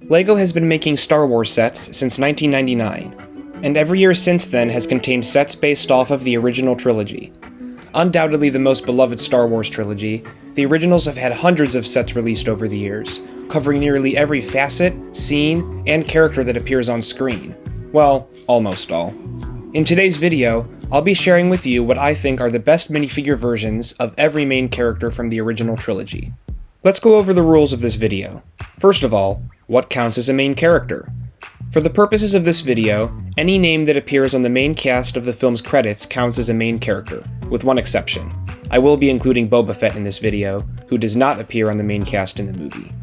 LEGO has been making Star Wars sets since 1999, and every year since then has contained sets based off of the original trilogy. Undoubtedly the most beloved Star Wars trilogy, the originals have had hundreds of sets released over the years, covering nearly every facet, scene, and character that appears on screen. Well, almost all. In today's video, I'll be sharing with you what I think are the best minifigure versions of every main character from the original trilogy. Let's go over the rules of this video. First of all, what counts as a main character? For the purposes of this video, any name that appears on the main cast of the film's credits counts as a main character, with one exception. I will be including Boba Fett in this video, who does not appear on the main cast in the movie.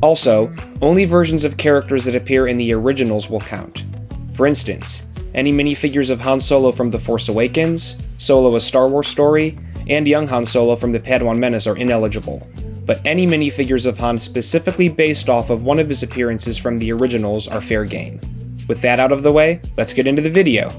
Also, only versions of characters that appear in the originals will count. For instance, any minifigures of Han Solo from The Force Awakens, Solo: A Star Wars Story, and young Han Solo from The Padawan Menace are ineligible, but any minifigures of Han specifically based off of one of his appearances from the originals are fair game. With that out of the way, let's get into the video.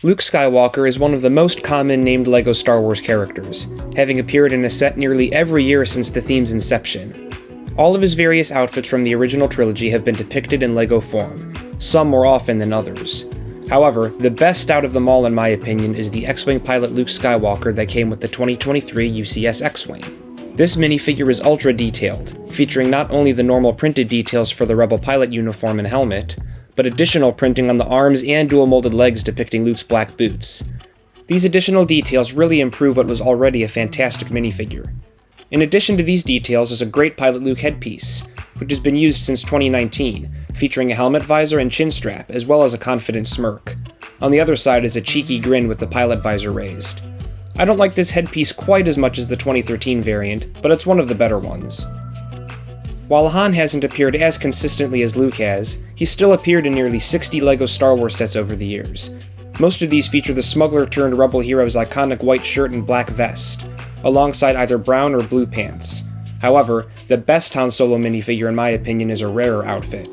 Luke Skywalker is one of the most common named LEGO Star Wars characters, having appeared in a set nearly every year since the theme's inception. All of his various outfits from the original trilogy have been depicted in LEGO form, some more often than others. However, the best out of them all in my opinion is the X-Wing pilot Luke Skywalker that came with the 2023 UCS X-Wing. This minifigure is ultra detailed, featuring not only the normal printed details for the Rebel pilot uniform and helmet, but additional printing on the arms and dual molded legs depicting Luke's black boots. These additional details really improve what was already a fantastic minifigure. In addition to these details is a great Pilot Luke headpiece, which has been used since 2019, featuring a helmet visor and chin strap, as well as a confident smirk. On the other side is a cheeky grin with the pilot visor raised. I don't like this headpiece quite as much as the 2013 variant, but it's one of the better ones. While Han hasn't appeared as consistently as Luke has, he's still appeared in nearly 60 LEGO Star Wars sets over the years. Most of these feature the smuggler-turned-rebel hero's iconic white shirt and black vest, alongside either brown or blue pants. However, the best Han Solo minifigure in my opinion is a rarer outfit.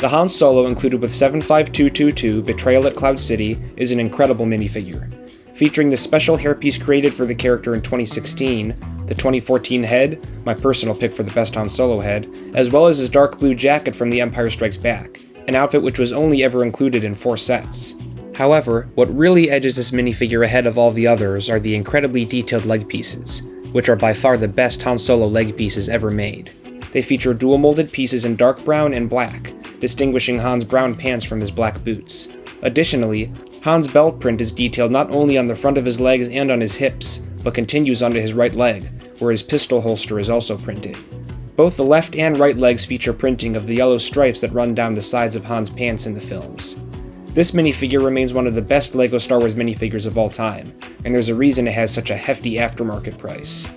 The Han Solo included with 75222 Betrayal at Cloud City is an incredible minifigure. Featuring the special hairpiece created for the character in 2016, the 2014 head, my personal pick for the best Han Solo head, as well as his dark blue jacket from The Empire Strikes Back, an outfit which was only ever included in 4 sets. However, what really edges this minifigure ahead of all the others are the incredibly detailed leg pieces, which are by far the best Han Solo leg pieces ever made. They feature dual molded pieces in dark brown and black, distinguishing Han's brown pants from his black boots. Additionally, Han's belt print is detailed not only on the front of his legs and on his hips, but continues onto his right leg, where his pistol holster is also printed. Both the left and right legs feature printing of the yellow stripes that run down the sides of Han's pants in the films. This minifigure remains one of the best LEGO Star Wars minifigures of all time, and there's a reason it has such a hefty aftermarket price.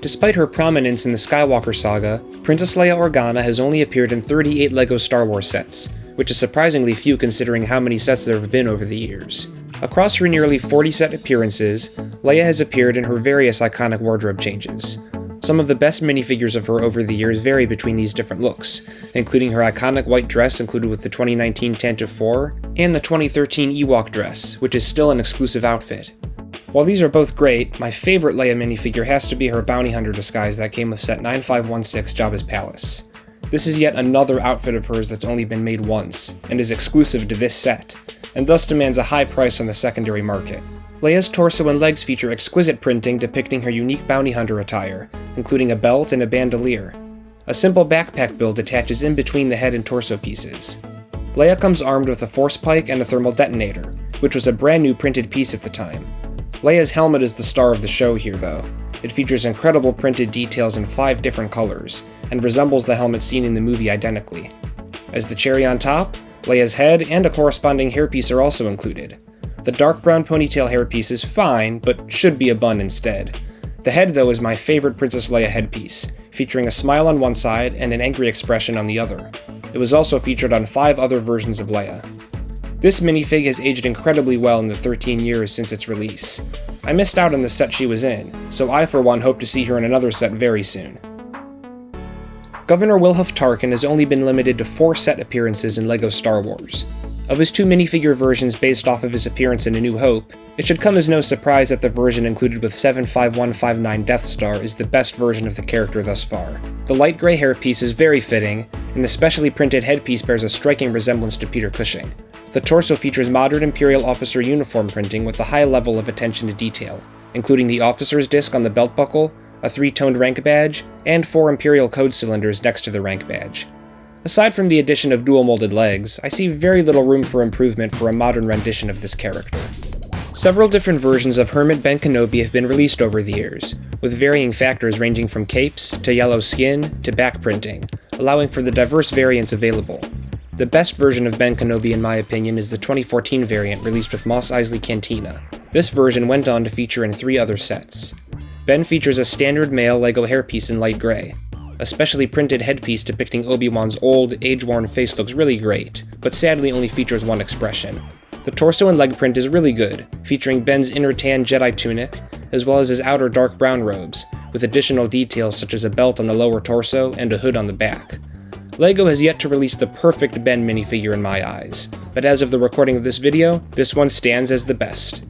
Despite her prominence in the Skywalker saga, Princess Leia Organa has only appeared in 38 LEGO Star Wars sets, which is surprisingly few considering how many sets there have been over the years. Across her nearly 40 set appearances, Leia has appeared in her various iconic wardrobe changes. Some of the best minifigures of her over the years vary between these different looks, including her iconic white dress included with the 2019 Tantive 4, and the 2013 Ewok dress, which is still an exclusive outfit. While these are both great, my favorite Leia minifigure has to be her bounty hunter disguise that came with set 9516 Jabba's Palace. This is yet another outfit of hers that's only been made once, and is exclusive to this set, and thus demands a high price on the secondary market. Leia's torso and legs feature exquisite printing depicting her unique bounty hunter attire, including a belt and a bandolier. A simple backpack build attaches in between the head and torso pieces. Leia comes armed with a force pike and a thermal detonator, which was a brand new printed piece at the time. Leia's helmet is the star of the show here though. It features incredible printed details in 5 different colors, and resembles the helmet seen in the movie identically. As the cherry on top, Leia's head and a corresponding hairpiece are also included. The dark brown ponytail hairpiece is fine, but should be a bun instead. The head though is my favorite Princess Leia headpiece, featuring a smile on one side and an angry expression on the other. It was also featured on 5 other versions of Leia. This minifig has aged incredibly well in the 13 years since its release. I missed out on the set she was in, so I for one hope to see her in another set very soon. Governor Wilhuff Tarkin has only been limited to 4 set appearances in LEGO Star Wars. Of his 2 minifigure versions based off of his appearance in A New Hope, it should come as no surprise that the version included with 75159 Death Star is the best version of the character thus far. The light gray hairpiece is very fitting, and the specially printed headpiece bears a striking resemblance to Peter Cushing. The torso features modern Imperial officer uniform printing with a high level of attention to detail, including the officer's disc on the belt buckle, a 3-toned rank badge, and 4 Imperial code cylinders next to the rank badge. Aside from the addition of dual-molded legs, I see very little room for improvement for a modern rendition of this character. Several different versions of Hermit Ben Kenobi have been released over the years, with varying factors ranging from capes, to yellow skin, to back printing, allowing for the diverse variants available. The best version of Ben Kenobi in my opinion is the 2014 variant released with Mos Eisley Cantina. This version went on to feature in 3 other sets. Ben features a standard male LEGO hairpiece in light gray. A specially printed headpiece depicting Obi-Wan's old, age-worn face looks really great, but sadly only features one expression. The torso and leg print is really good, featuring Ben's inner tan Jedi tunic, as well as his outer dark brown robes, with additional details such as a belt on the lower torso and a hood on the back. LEGO has yet to release the perfect Ben minifigure in my eyes, but as of the recording of this video, this one stands as the best.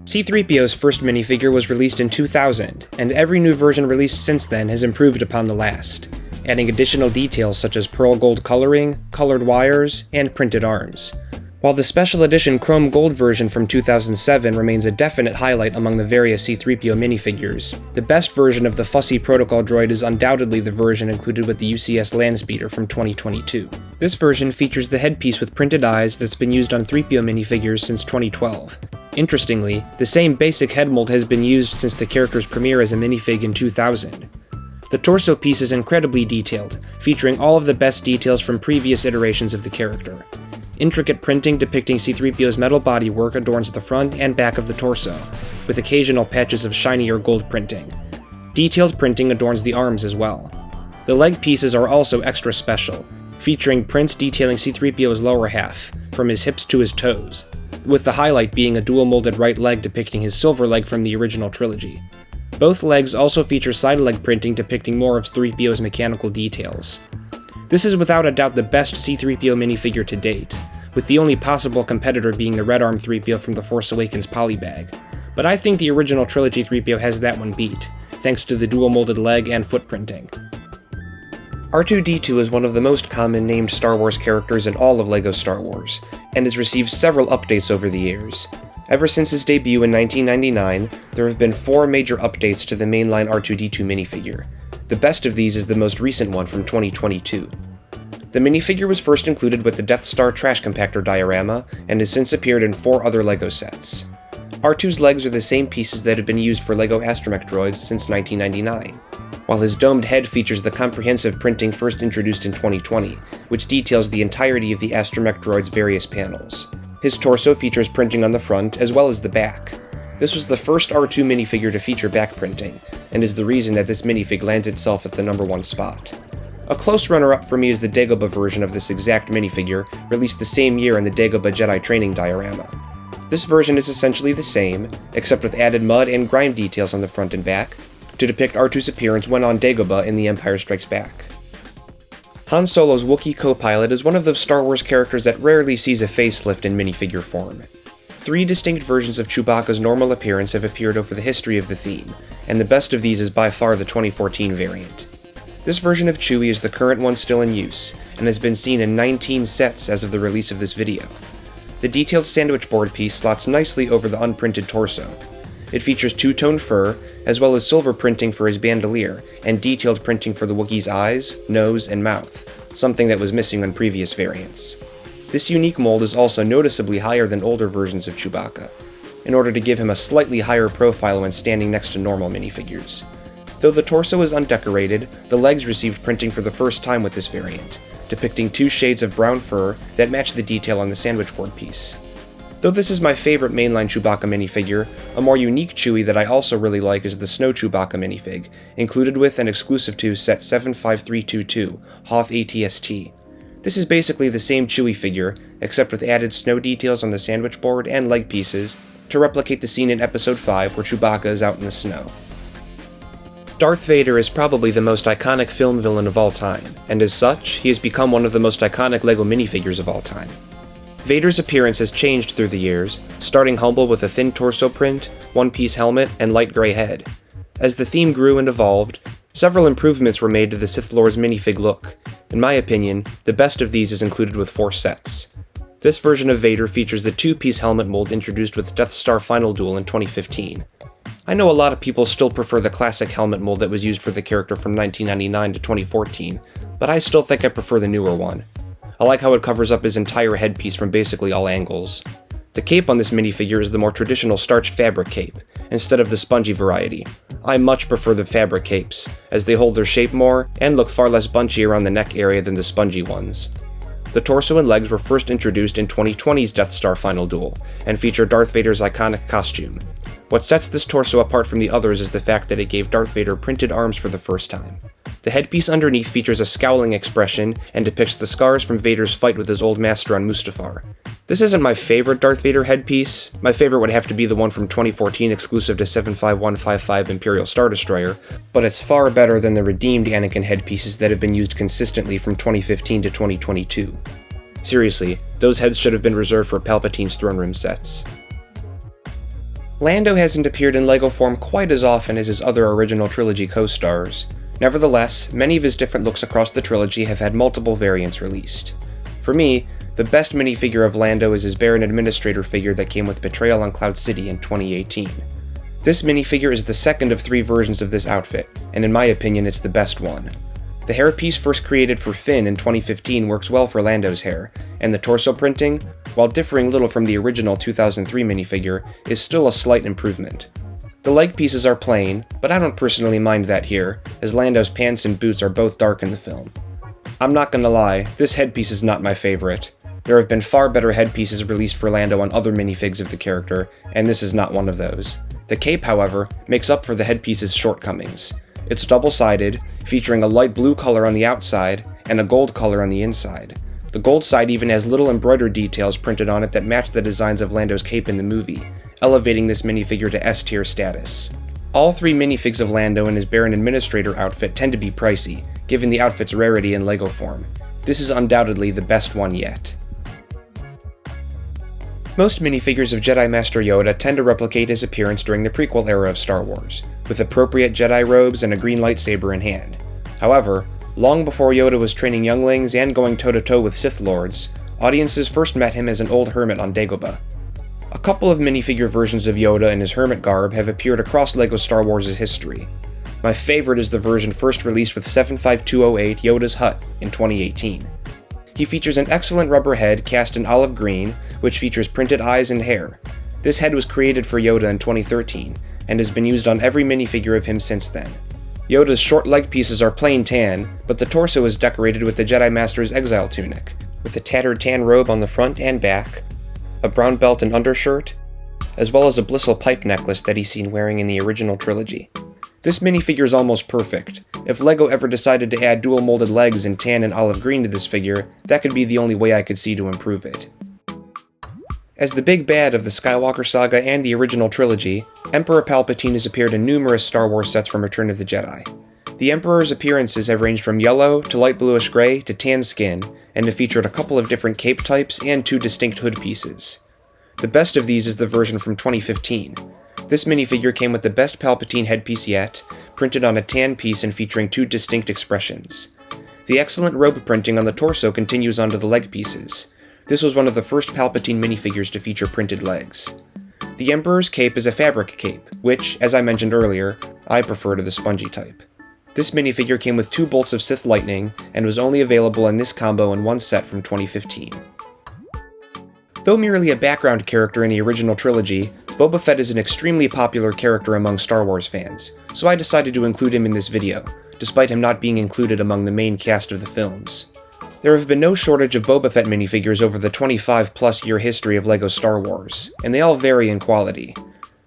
C-3PO's first minifigure was released in 2000, and every new version released since then has improved upon the last, adding additional details such as pearl gold coloring, colored wires, and printed arms. While the special edition chrome gold version from 2007 remains a definite highlight among the various C-3PO minifigures, the best version of the fussy protocol droid is undoubtedly the version included with the UCS Landspeeder from 2022. This version features the headpiece with printed eyes that's been used on 3PO minifigures since 2012. Interestingly, the same basic head mold has been used since the character's premiere as a minifig in 2000. The torso piece is incredibly detailed, featuring all of the best details from previous iterations of the character. Intricate printing depicting C-3PO's metal bodywork adorns the front and back of the torso, with occasional patches of shinier gold printing. Detailed printing adorns the arms as well. The leg pieces are also extra special, featuring prints detailing C-3PO's lower half, from his hips to his toes, with the highlight being a dual-molded right leg depicting his silver leg from the original trilogy. Both legs also feature side leg printing depicting more of 3PO's mechanical details. This is without a doubt the best C-3PO minifigure to date, with the only possible competitor being the Red Arm 3PO from The Force Awakens polybag, but I think the original trilogy 3PO has that one beat, thanks to the dual-molded leg and foot printing. R2-D2 is one of the most common named Star Wars characters in all of LEGO Star Wars, and has received several updates over the years. Ever since his debut in 1999, there have been 4 major updates to the mainline R2-D2 minifigure. The best of these is the most recent one from 2022. The minifigure was first included with the Death Star trash compactor diorama, and has since appeared in 4 other LEGO sets. R2's legs are the same pieces that have been used for LEGO astromech droids since 1999. While his domed head features the comprehensive printing first introduced in 2020, which details the entirety of the astromech droid's various panels. His torso features printing on the front as well as the back. This was the first R2 minifigure to feature back printing, and is the reason that this minifig lands itself at the #1 spot. A close runner-up for me is the Dagobah version of this exact minifigure, released the same year in the Dagobah Jedi training diorama. This version is essentially the same, except with added mud and grime details on the front and back, to depict R2's appearance when on Dagobah in The Empire Strikes Back. Han Solo's Wookiee co-pilot is one of those Star Wars characters that rarely sees a facelift in minifigure form. 3 distinct versions of Chewbacca's normal appearance have appeared over the history of the theme, and the best of these is by far the 2014 variant. This version of Chewie is the current one still in use, and has been seen in 19 sets as of the release of this video. The detailed sandwich board piece slots nicely over the unprinted torso. It features 2-tone fur, as well as silver printing for his bandolier, and detailed printing for the Wookiee's eyes, nose, and mouth, something that was missing on previous variants. This unique mold is also noticeably higher than older versions of Chewbacca, in order to give him a slightly higher profile when standing next to normal minifigures. Though the torso is undecorated, the legs received printing for the first time with this variant, depicting 2 shades of brown fur that match the detail on the sandwich board piece. Though this is my favorite mainline Chewbacca minifigure, a more unique Chewie that I also really like is the Snow Chewbacca minifig, included with and exclusive to set 75322, Hoth ATST. This is basically the same Chewie figure, except with added snow details on the sandwich board and leg pieces, to replicate the scene in Episode 5 where Chewbacca is out in the snow. Darth Vader is probably the most iconic film villain of all time, and as such, he has become one of the most iconic LEGO minifigures of all time. Vader's appearance has changed through the years, starting humble with a thin torso print, one-piece helmet, and light gray head. As the theme grew and evolved, several improvements were made to the Sith Lord's minifig look. In my opinion, the best of these is included with 4 sets. This version of Vader features the 2-piece helmet mold introduced with Death Star Final Duel in 2015. I know a lot of people still prefer the classic helmet mold that was used for the character from 1999 to 2014, but I still think I prefer the newer one. I like how it covers up his entire headpiece from basically all angles. The cape on this minifigure is the more traditional starched fabric cape, instead of the spongy variety. I much prefer the fabric capes, as they hold their shape more and look far less bunchy around the neck area than the spongy ones. The torso and legs were first introduced in 2020's Death Star Final Duel, and feature Darth Vader's iconic costume. What sets this torso apart from the others is the fact that it gave Darth Vader printed arms for the first time. The headpiece underneath features a scowling expression and depicts the scars from Vader's fight with his old master on Mustafar. This isn't my favorite Darth Vader headpiece. My favorite would have to be the one from 2014 exclusive to 75155 Imperial Star Destroyer, but it's far better than the redeemed Anakin headpieces that have been used consistently from 2015 to 2022. Seriously, those heads should have been reserved for Palpatine's throne room sets. Lando hasn't appeared in LEGO form quite as often as his other original trilogy co-stars. Nevertheless, many of his different looks across the trilogy have had multiple variants released. For me, the best minifigure of Lando is his Baron Administrator figure that came with Betrayal on Cloud City in 2018. This minifigure is the second of 3 versions of this outfit, and in my opinion it's the best one. The hairpiece first created for Finn in 2015 works well for Lando's hair, and the torso printing, while differing little from the original 2003 minifigure, is still a slight improvement. The leg pieces are plain, but I don't personally mind that here, as Lando's pants and boots are both dark in the film. I'm not gonna lie, this headpiece is not my favorite. There have been far better headpieces released for Lando on other minifigs of the character, and this is not one of those. The cape, however, makes up for the headpiece's shortcomings. It's double-sided, featuring a light blue color on the outside and a gold color on the inside. The gold side even has little embroidered details printed on it that match the designs of Lando's cape in the movie, elevating this minifigure to S-tier status. All 3 minifigs of Lando in his Baron Administrator outfit tend to be pricey, given the outfit's rarity in LEGO form. This is undoubtedly the best one yet. Most minifigures of Jedi Master Yoda tend to replicate his appearance during the prequel era of Star Wars, with appropriate Jedi robes and a green lightsaber in hand. However, long before Yoda was training younglings and going toe-to-toe with Sith Lords, audiences first met him as an old hermit on Dagobah. A couple of minifigure versions of Yoda in his hermit garb have appeared across LEGO Star Wars' history. My favorite is the version first released with 75208 Yoda's Hut in 2018. He features an excellent rubber head cast in olive green, which features printed eyes and hair. This head was created for Yoda in 2013, and has been used on every minifigure of him since then. Yoda's short leg pieces are plain tan, but the torso is decorated with the Jedi Master's exile tunic, with a tattered tan robe on the front and back, a brown belt and undershirt, as well as a Blissel pipe necklace that he's seen wearing in the original trilogy. This minifigure is almost perfect. If LEGO ever decided to add dual molded legs in tan and olive green to this figure, that could be the only way I could see to improve it. As the big bad of the Skywalker saga and the original trilogy, Emperor Palpatine has appeared in numerous Star Wars sets from Return of the Jedi. The Emperor's appearances have ranged from yellow to light bluish gray to tan skin, and have featured a couple of different cape types and 2 distinct hood pieces. The best of these is the version from 2015. This minifigure came with the best Palpatine headpiece yet, printed on a tan piece and featuring 2 distinct expressions. The excellent robe printing on the torso continues onto the leg pieces. This was one of the first Palpatine minifigures to feature printed legs. The Emperor's cape is a fabric cape, which, as I mentioned earlier, I prefer to the spongy type. This minifigure came with 2 bolts of Sith lightning, and was only available in this combo in one set from 2015. Though merely a background character in the original trilogy, Boba Fett is an extremely popular character among Star Wars fans, so I decided to include him in this video, despite him not being included among the main cast of the films. There have been no shortage of Boba Fett minifigures over the 25-plus year history of LEGO Star Wars, and they all vary in quality.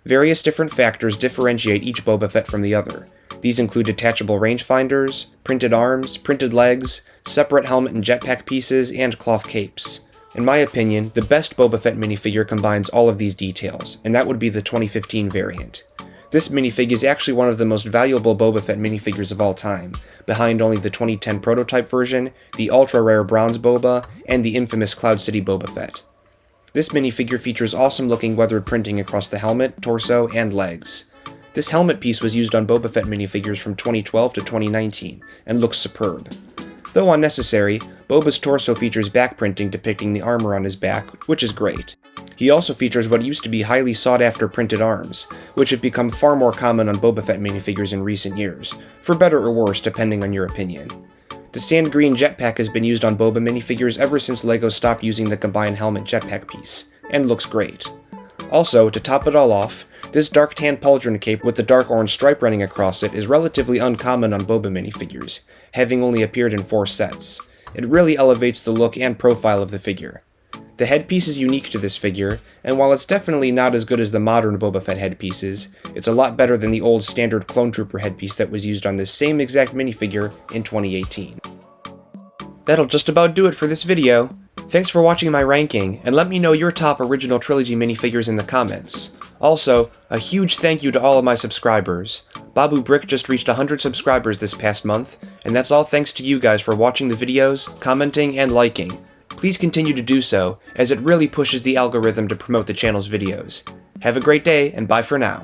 Various different factors differentiate each Boba Fett from the other. These include detachable rangefinders, printed arms, printed legs, separate helmet and jetpack pieces, and cloth capes. In my opinion, the best Boba Fett minifigure combines all of these details, and that would be the 2015 variant. This minifig is actually one of the most valuable Boba Fett minifigures of all time, behind only the 2010 prototype version, the ultra-rare Bronze Boba, and the infamous Cloud City Boba Fett. This minifigure features awesome-looking weathered printing across the helmet, torso, and legs. This helmet piece was used on Boba Fett minifigures from 2012 to 2019, and looks superb. Though unnecessary, Boba's torso features back printing depicting the armor on his back, which is great. He also features what used to be highly sought-after printed arms, which have become far more common on Boba Fett minifigures in recent years, for better or worse depending on your opinion. The sand green jetpack has been used on Boba minifigures ever since LEGO stopped using the combined helmet jetpack piece, and looks great. Also, to top it all off, this dark tan pauldron cape with the dark orange stripe running across it is relatively uncommon on Boba minifigures, having only appeared in 4 sets. It really elevates the look and profile of the figure. The headpiece is unique to this figure, and while it's definitely not as good as the modern Boba Fett headpieces, it's a lot better than the old standard Clone Trooper headpiece that was used on this same exact minifigure in 2018. That'll just about do it for this video. Thanks for watching my ranking, and let me know your top original trilogy minifigures in the comments. Also, a huge thank you to all of my subscribers. Babu Brick just reached 100 subscribers this past month, and that's all thanks to you guys for watching the videos, commenting, and liking. Please continue to do so, as it really pushes the algorithm to promote the channel's videos. Have a great day, and bye for now.